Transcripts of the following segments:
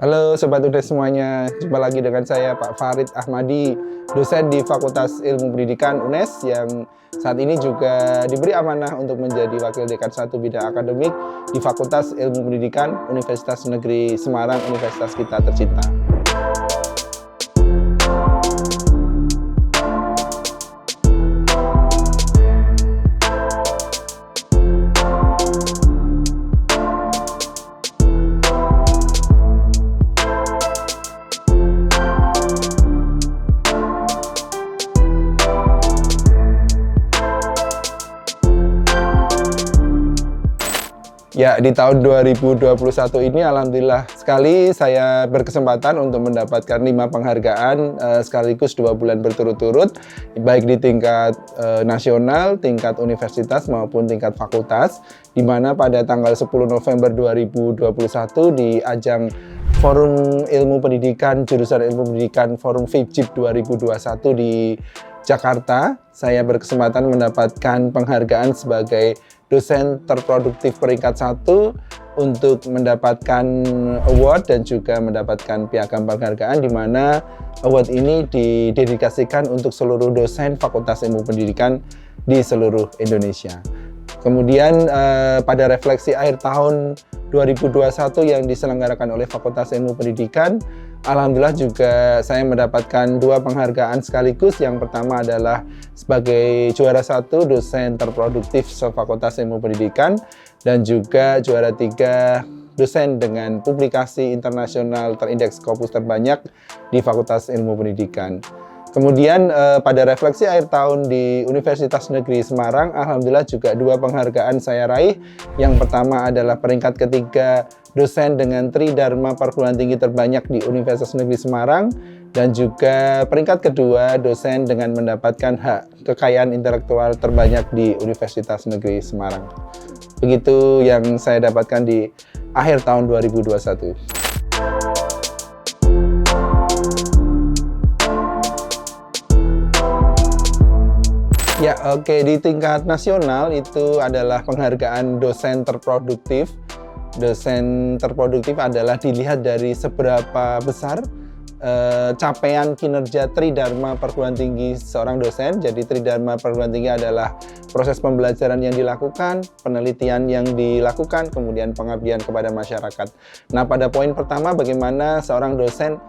Halo Sobat UNES semuanya, jumpa lagi dengan saya Pak Farid Ahmadi, dosen di Fakultas Ilmu Pendidikan UNES yang saat ini juga diberi amanah untuk menjadi Wakil Dekan 1 Bidang Akademik di Fakultas Ilmu Pendidikan Universitas Negeri Semarang, Universitas kita tercinta. Ya, di tahun 2021 ini alhamdulillah sekali saya berkesempatan untuk mendapatkan 5 penghargaan sekaligus 2 bulan berturut-turut, baik di tingkat nasional, tingkat universitas maupun tingkat fakultas, di mana pada tanggal 10 November 2021 di ajang Forum Ilmu Pendidikan, Jurusan Ilmu Pendidikan Forum FIPJIP 2021 di Jakarta, saya berkesempatan mendapatkan penghargaan sebagai dosen terproduktif peringkat 1 untuk mendapatkan award dan juga mendapatkan piagam penghargaan, di mana award ini didedikasikan untuk seluruh dosen Fakultas Ilmu Pendidikan di seluruh Indonesia. Kemudian pada refleksi akhir tahun 2021 yang diselenggarakan oleh Fakultas Ilmu Pendidikan, alhamdulillah juga saya mendapatkan 2 penghargaan sekaligus. Yang pertama adalah sebagai juara 1 dosen terproduktif Fakultas Ilmu Pendidikan dan juga juara 3 dosen dengan publikasi internasional terindeks Scopus terbanyak di Fakultas Ilmu Pendidikan. Kemudian pada refleksi akhir tahun di Universitas Negeri Semarang, alhamdulillah juga 2 penghargaan saya raih. Yang pertama adalah peringkat ketiga dosen dengan Tridharma perguruan tinggi terbanyak di Universitas Negeri Semarang, dan juga peringkat kedua dosen dengan mendapatkan hak kekayaan intelektual terbanyak di Universitas Negeri Semarang. Begitu yang saya dapatkan di akhir tahun 2021. Ya, oke, di tingkat nasional itu adalah penghargaan dosen terproduktif. Dosen terproduktif adalah dilihat dari seberapa besar capaian kinerja Tridharma perguruan tinggi seorang dosen. Jadi Tridharma perguruan tinggi adalah proses pembelajaran yang dilakukan, penelitian yang dilakukan, kemudian pengabdian kepada masyarakat. Nah, pada poin pertama, bagaimana seorang dosen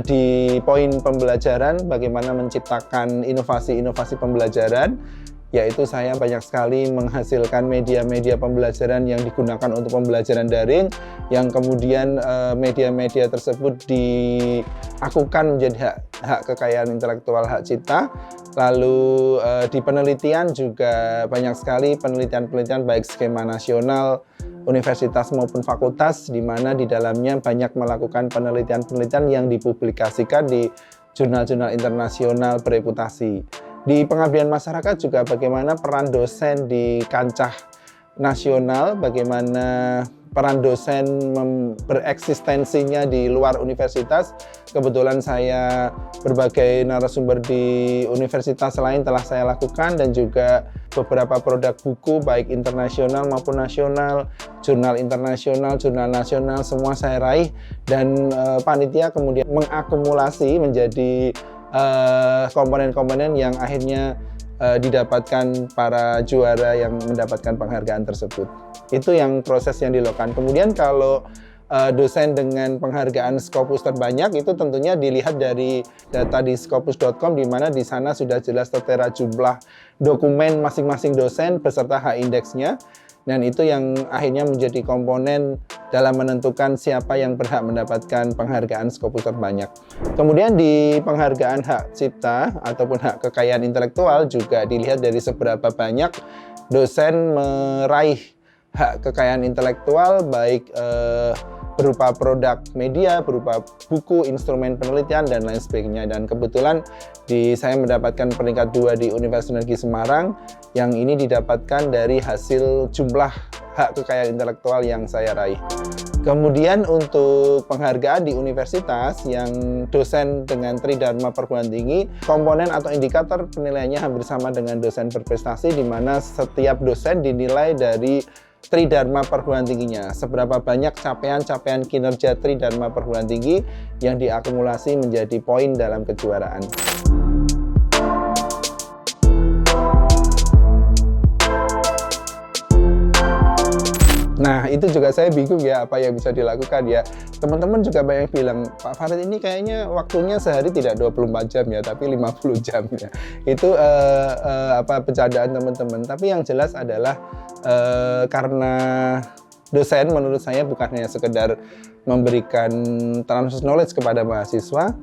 di poin pembelajaran, bagaimana menciptakan inovasi-inovasi pembelajaran, yaitu saya banyak sekali menghasilkan media-media pembelajaran yang digunakan untuk pembelajaran daring, yang kemudian media-media tersebut diakukan menjadi hak kekayaan intelektual, hak cipta. Lalu di penelitian juga banyak sekali penelitian-penelitian baik skema nasional, universitas maupun fakultas, di mana di dalamnya banyak melakukan penelitian-penelitian yang dipublikasikan di jurnal-jurnal internasional bereputasi. Di pengabdian masyarakat juga bagaimana peran dosen di kancah nasional, bagaimana peran dosen bereksistensinya di luar universitas. Kebetulan saya berbagai narasumber di universitas lain telah saya lakukan, dan juga beberapa produk buku baik internasional maupun nasional, jurnal internasional, jurnal nasional, semua saya raih, dan panitia kemudian mengakumulasi menjadi komponen-komponen yang akhirnya didapatkan para juara yang mendapatkan penghargaan tersebut. Itu yang proses yang dilakukan. Kemudian kalau dosen dengan penghargaan Scopus terbanyak itu tentunya dilihat dari data di scopus.com, di mana di sana sudah jelas tertera jumlah dokumen masing-masing dosen beserta hak indeksnya. Dan itu yang akhirnya menjadi komponen dalam menentukan siapa yang berhak mendapatkan penghargaan Scopus terbanyak. Kemudian di penghargaan hak cipta ataupun hak kekayaan intelektual juga dilihat dari seberapa banyak dosen meraih hak kekayaan intelektual, baik berupa produk media, berupa buku, instrumen penelitian, dan lain sebagainya. Dan kebetulan saya mendapatkan peringkat 2 di Universitas Negeri Semarang, yang ini didapatkan dari hasil jumlah hak kekayaan intelektual yang saya raih. Kemudian untuk penghargaan di universitas yang dosen dengan Tridharma perguruan tinggi, komponen atau indikator penilaiannya hampir sama dengan dosen berprestasi, di mana setiap dosen dinilai dari Tridharma perguruan tingginya, seberapa banyak capaian-capaian kinerja Tridharma perguruan tinggi yang diakumulasi menjadi poin dalam kejuaraan. Nah, itu juga saya bingung ya apa yang bisa dilakukan ya. Teman-teman juga banyak bilang, Pak Farid ini kayaknya waktunya sehari tidak 24 jam ya, tapi 50 jam ya. Itu bercandaan teman-teman. Tapi yang jelas adalah karena dosen menurut saya bukan hanya sekedar memberikan transfer knowledge kepada mahasiswa,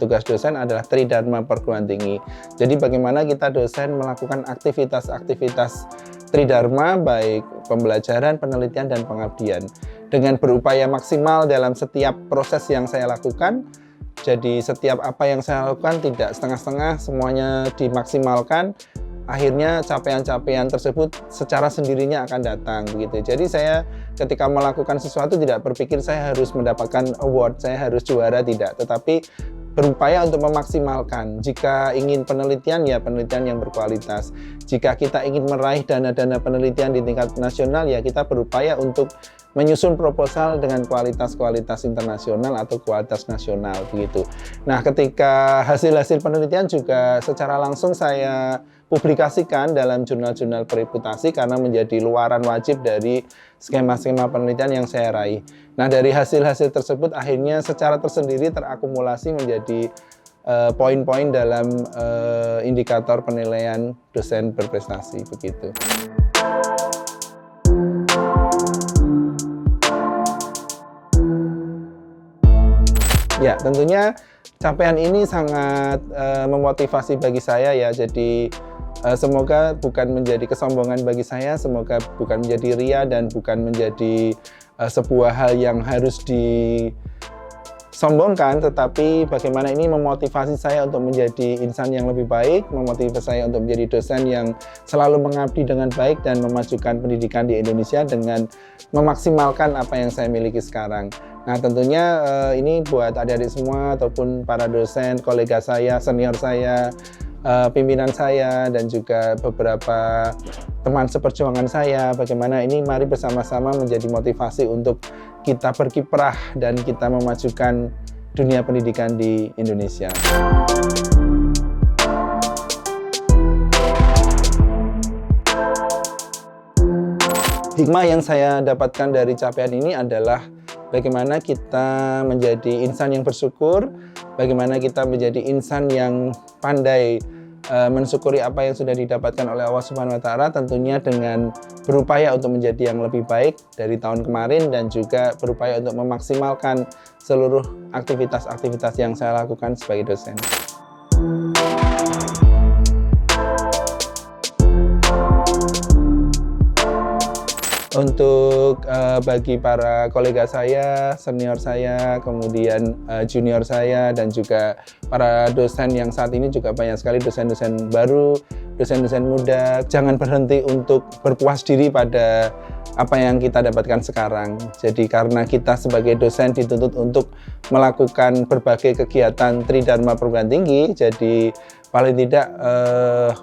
tugas dosen adalah Tridharma perguruan tinggi. Jadi bagaimana kita dosen melakukan aktivitas-aktivitas Tridharma, baik pembelajaran, penelitian, dan pengabdian. Dengan berupaya maksimal dalam setiap proses yang saya lakukan, jadi setiap apa yang saya lakukan tidak setengah-setengah, semuanya dimaksimalkan, akhirnya capaian-capaian tersebut secara sendirinya akan datang begitu. Jadi saya ketika melakukan sesuatu tidak berpikir saya harus mendapatkan award, saya harus juara, tidak, tetapi berupaya untuk memaksimalkan. Jika ingin penelitian, ya penelitian yang berkualitas. Jika kita ingin meraih dana-dana penelitian di tingkat nasional, ya kita berupaya untuk menyusun proposal dengan kualitas-kualitas internasional atau kualitas nasional begitu. Nah, ketika hasil-hasil penelitian juga secara langsung saya publikasikan dalam jurnal-jurnal bereputasi karena menjadi luaran wajib dari skema-skema penelitian yang saya raih. Nah, dari hasil-hasil tersebut akhirnya secara tersendiri terakumulasi menjadi poin-poin dalam indikator penilaian dosen berprestasi begitu. Ya, tentunya capaian ini sangat memotivasi bagi saya ya. Jadi semoga bukan menjadi kesombongan bagi saya, semoga bukan menjadi ria dan bukan menjadi sebuah hal yang harus disombongkan, tetapi bagaimana ini memotivasi saya untuk menjadi insan yang lebih baik, memotivasi saya untuk menjadi dosen yang selalu mengabdi dengan baik dan memajukan pendidikan di Indonesia dengan memaksimalkan apa yang saya miliki sekarang. Nah, tentunya ini buat adik-adik semua ataupun para dosen, kolega saya, senior saya, pimpinan saya, dan juga beberapa teman seperjuangan saya, bagaimana ini mari bersama-sama menjadi motivasi untuk kita berkiprah dan kita memajukan dunia pendidikan di Indonesia. Hikmah yang saya dapatkan dari capaian ini adalah bagaimana kita menjadi insan yang bersyukur, bagaimana kita menjadi insan yang pandai mensyukuri apa yang sudah didapatkan oleh Allah Subhanahu wa Ta'ala, tentunya dengan berupaya untuk menjadi yang lebih baik dari tahun kemarin dan juga berupaya untuk memaksimalkan seluruh aktivitas-aktivitas yang saya lakukan sebagai dosen. Untuk bagi para kolega saya, senior saya, kemudian junior saya, dan juga para dosen yang saat ini juga banyak sekali dosen-dosen baru, dosen-dosen muda, jangan berhenti untuk berpuas diri pada apa yang kita dapatkan sekarang. Jadi karena kita sebagai dosen dituntut untuk melakukan berbagai kegiatan Tridharma perguruan tinggi, jadi paling tidak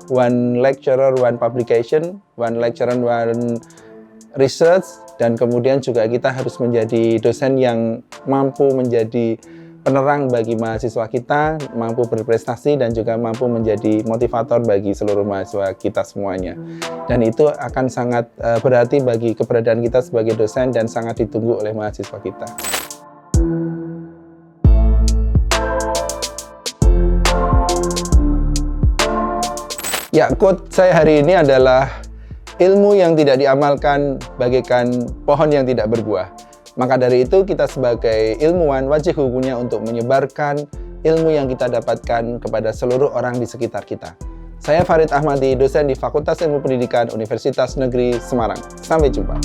one lecturer, one publication, one lecturer, one research, dan kemudian juga kita harus menjadi dosen yang mampu menjadi penerang bagi mahasiswa kita, mampu berprestasi, dan juga mampu menjadi motivator bagi seluruh mahasiswa kita semuanya. Dan itu akan sangat berarti bagi keberadaan kita sebagai dosen dan sangat ditunggu oleh mahasiswa kita. Ya, quote saya hari ini adalah, ilmu yang tidak diamalkan bagaikan pohon yang tidak berbuah. Maka dari itu kita sebagai ilmuwan wajib hukumnya untuk menyebarkan ilmu yang kita dapatkan kepada seluruh orang di sekitar kita. Saya Farid Ahmadi, dosen di Fakultas Ilmu Pendidikan Universitas Negeri Semarang. Sampai jumpa.